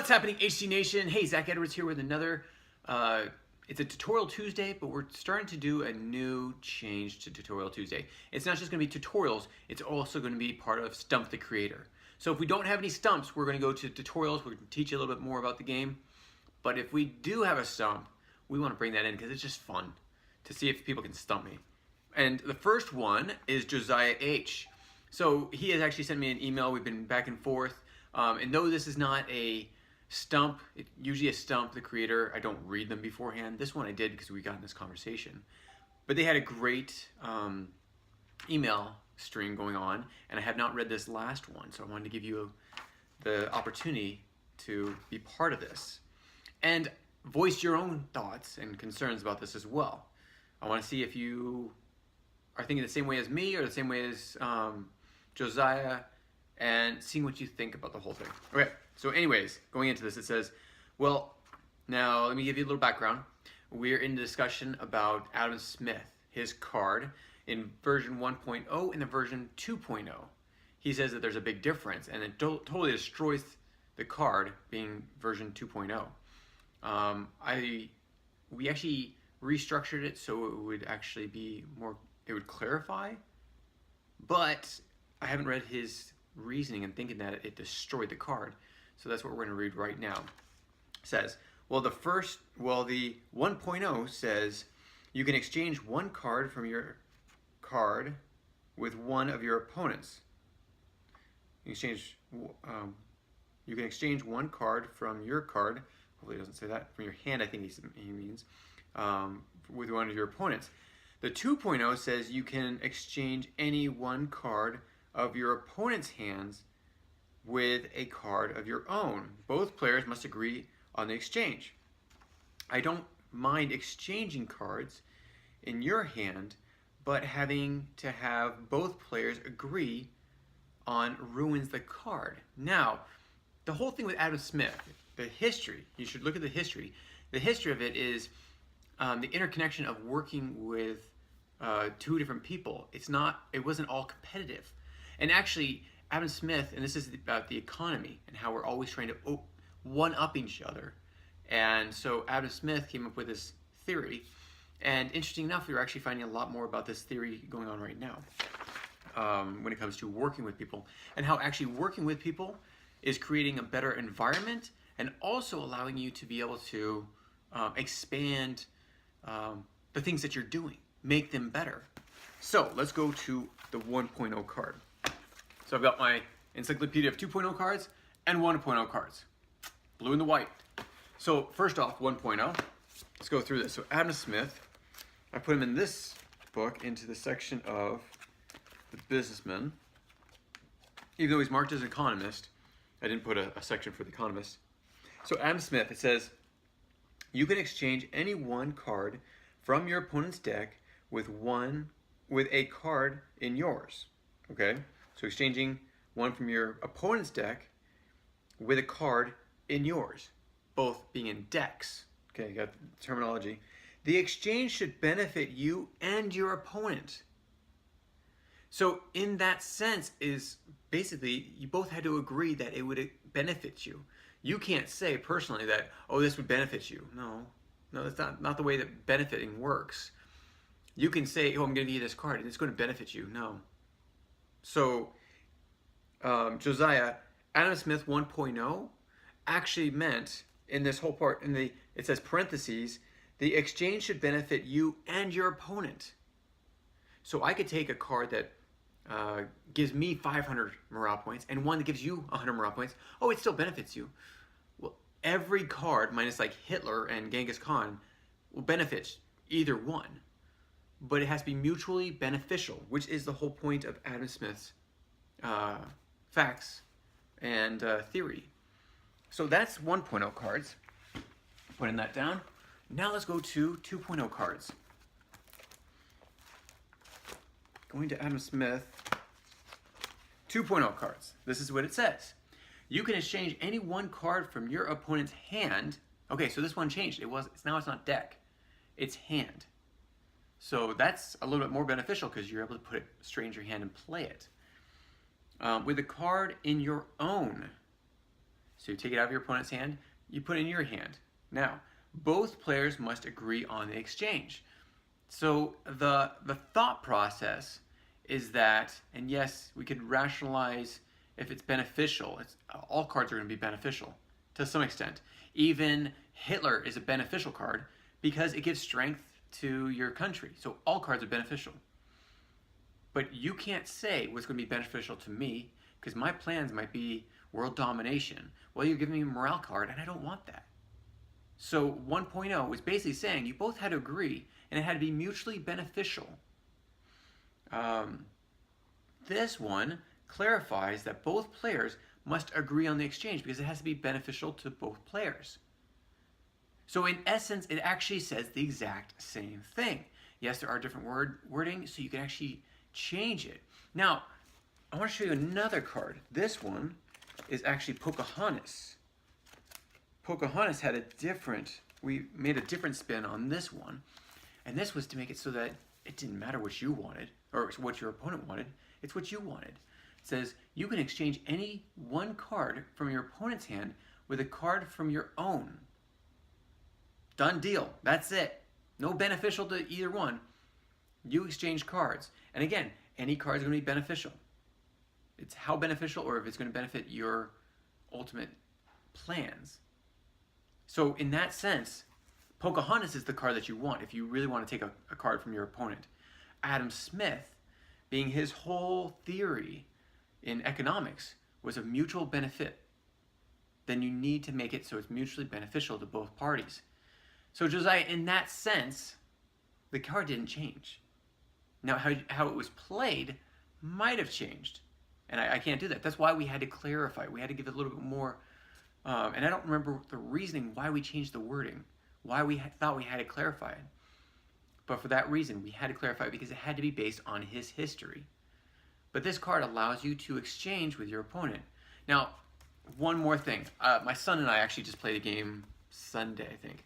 What's happening, HC Nation? Hey, Zach Edwards here with another, it's a Tutorial Tuesday, but we're starting to do a new change to Tutorial Tuesday. It's not just going to be tutorials, it's also going to be part of Stump the Creator. So if we don't have any stumps, we're going to go to tutorials, we're going to teach you a little bit more about the game. But if we do have a stump, we want to bring that in because it's just fun to see if people can stump me. And the first one is Josiah H. So he has actually sent me an email, we've been back and forth. And though this is not a stump, usually a Stump the Creator, I don't read them beforehand. This one I did because we got in this conversation. But they had a great email string going on, and I have not read this last one, so I wanted to give you the opportunity to be part of this. And voice your own thoughts and concerns about this as well. I want to see if you are thinking the same way as me or the same way as Josiah, and seeing what you think about the whole thing. Okay, so anyways, going into this, it says, well, now let me give you a little background. We're in the discussion about Adam Smith, his card in version 1.0 and the version 2.0. He says that there's a big difference, and it totally destroys the card being version 2.0. We actually restructured it so it would actually be more, it would clarify, but I haven't read his reasoning and thinking that it destroyed the card. So that's what we're going to read right now. It says, well, the 1.0 says you can exchange one card from your card with one of your opponents. You can exchange one card from your card, hopefully it doesn't say that, from your hand, I think he means, with one of your opponents. The 2.0 says you can exchange any one card of your opponent's hands with a card of your own. Both players must agree on the exchange. I don't mind exchanging cards in your hand, but having to have both players agree on ruins the card. Now, the whole thing with Adam Smith, the history, you should look at the history. The history of it is the interconnection of working with two different people. It wasn't all competitive. And actually, Adam Smith, and this is about the economy and how we're always trying to one-up each other. And so Adam Smith came up with this theory. And interesting enough, we're actually finding a lot more about this theory going on right now when it comes to working with people. And how actually working with people is creating a better environment and also allowing you to be able to expand the things that you're doing, make them better. So let's go to the 1.0 card. So I've got my encyclopedia of 2.0 cards and 1.0 cards, blue and the white. So first off, 1.0, let's go through this. So Adam Smith, I put him in this book into the section of the businessman. Even though he's marked as an economist, I didn't put a section for the economist. So Adam Smith, it says, you can exchange any one card from your opponent's deck with a card in yours, okay? So exchanging one from your opponent's deck with a card in yours, both being in decks. Okay, you got the terminology. The exchange should benefit you and your opponent. So in that sense is basically you both had to agree that it would benefit you. You can't say personally that, oh, this would benefit you. No, that's not the way that benefiting works. You can say, oh, I'm going to give you this card and it's going to benefit you. No. So, Josiah, Adam Smith 1.0 actually meant in this whole part, it says parentheses, the exchange should benefit you and your opponent. So I could take a card that gives me 500 morale points and one that gives you 100 morale points. Oh, it still benefits you. Well, every card, minus like Hitler and Genghis Khan, will benefit either one. But it has to be mutually beneficial, which is the whole point of Adam Smith's facts and theory. So that's 1.0 cards. Putting that down. Now let's go to 2.0 cards. Going to Adam Smith, 2.0 cards. This is what it says. You can exchange any one card from your opponent's hand. Okay, so this one changed. Now it's not deck. It's hand. So that's a little bit more beneficial because you're able to put it straight in your hand and play it. With a card in your own So you take it out of your opponent's hand, you put it in your hand. Now, both players must agree on the exchange. So the thought process is that, and yes, we could rationalize if it's beneficial. All cards are going to be beneficial to some extent. Even Hitler is a beneficial card because it gives strength to your country. So all cards are beneficial. But you can't say what's going to be beneficial to me because my plans might be world domination. Well, you're giving me a morale card and I don't want that. So 1.0 was basically saying you both had to agree and it had to be mutually beneficial. This one clarifies that both players must agree on the exchange because it has to be beneficial to both players. So in essence, it actually says the exact same thing. Yes, there are different wording, so you can actually change it. Now, I want to show you another card. This one is actually Pocahontas. Pocahontas had we made a different spin on this one. And this was to make it so that it didn't matter what you wanted, or what your opponent wanted, it's what you wanted. It says, you can exchange any one card from your opponent's hand with a card from your own. Done deal. That's it. No beneficial to either one. You exchange cards. And again, any card is going to be beneficial. It's how beneficial or if it's going to benefit your ultimate plans. So in that sense, Pocahontas is the card that you want if you really want to take a card from your opponent. Adam Smith, being his whole theory in economics was of mutual benefit, then you need to make it so it's mutually beneficial to both parties. So Josiah, in that sense, the card didn't change. Now, how it was played might have changed. And I can't do that. That's why we had to clarify. We had to give it a little bit more. And I don't remember the reasoning why we changed the wording, why we thought we had to clarify it. But for that reason, we had to clarify it because it had to be based on his history. But this card allows you to exchange with your opponent. Now, one more thing. My son and I actually just played a game Sunday, I think.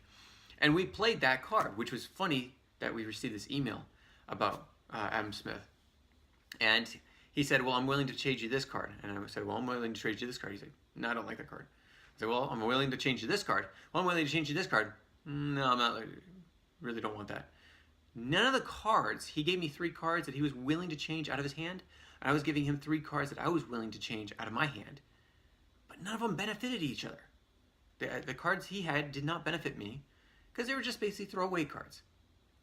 And we played that card, which was funny that we received this email about Adam Smith. And he said, well, I'm willing to trade you this card. And I said, well, I'm willing to trade you this card. He said, no, I don't like that card. I said, well, I'm willing to change you this card. Well, I'm willing to change you this card. No, I'm not. Really don't want that. None of the cards, he gave me 3 cards that he was willing to change out of his hand. And I was giving him 3 cards that I was willing to change out of my hand. But none of them benefited each other. The cards he had did not benefit me because they were just basically throwaway cards.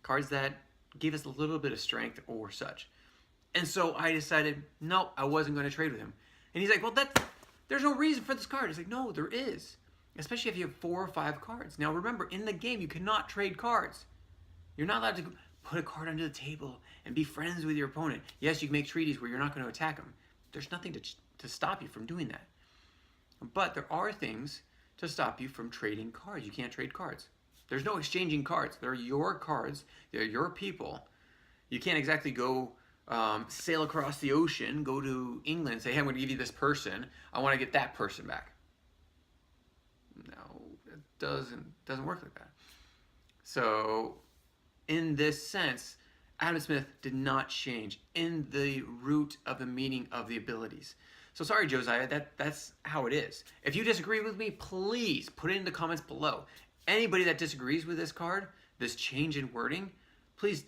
Cards that gave us a little bit of strength or such. And so I decided, no, I wasn't going to trade with him. And he's like, well, there's no reason for this card. It's like, no, there is. Especially if you have 4 or 5 cards. Now remember, in the game, you cannot trade cards. You're not allowed to put a card under the table and be friends with your opponent. Yes, you can make treaties where you're not going to attack them. There's nothing to stop you from doing that. But there are things to stop you from trading cards. You can't trade cards. There's no exchanging cards. They're your cards. They're your people. You can't exactly go sail across the ocean, go to England and say, hey, I'm going to give you this person. I want to get that person back. No, it doesn't work like that. So in this sense, Adam Smith did not change in the root of the meaning of the abilities. So sorry, Josiah, that's how it is. If you disagree with me, please put it in the comments below. Anybody that disagrees with this card, this change in wording, please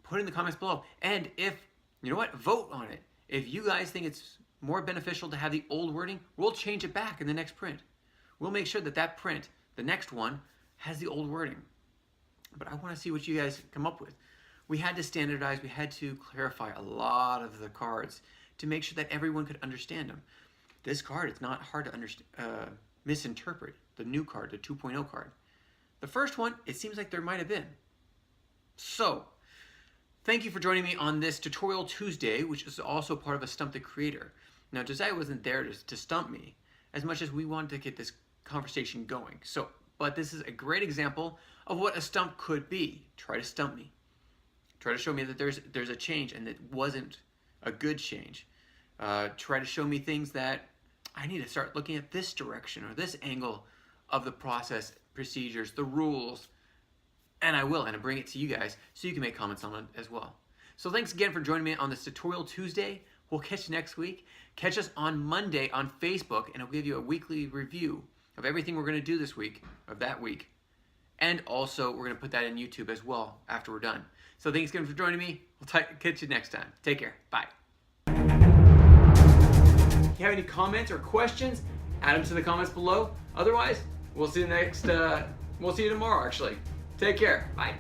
put it in the comments below. And if, you know what, vote on it. If you guys think it's more beneficial to have the old wording, we'll change it back in the next print. We'll make sure that that print, the next one, has the old wording. But I want to see what you guys come up with. We had to standardize, we had to clarify a lot of the cards to make sure that everyone could understand them. This card, it's not hard to misinterpret. The new card, the 2.0 card. The first one, it seems like there might have been. So, thank you for joining me on this Tutorial Tuesday, which is also part of a Stump the Creator. Now, Josiah wasn't there to stump me as much as we wanted to get this conversation going. But this is a great example of what a stump could be. Try to stump me. Try to show me that there's a change and it wasn't a good change. Try to show me things that I need to start looking at this direction or this angle of the process, procedures, the rules, and I will, and I bring it to you guys so you can make comments on it as well. So thanks again for joining me on this Tutorial Tuesday. We'll catch you next week. Catch us on Monday on Facebook, and I'll give you a weekly review of everything we're going to do this week, of that week. And also, we're going to put that in YouTube as well after we're done. So thanks again for joining me. We'll catch you next time. Take care. Bye. If you have any comments or questions, add them to the comments below. Otherwise, we'll see you tomorrow, actually. Take care. Bye.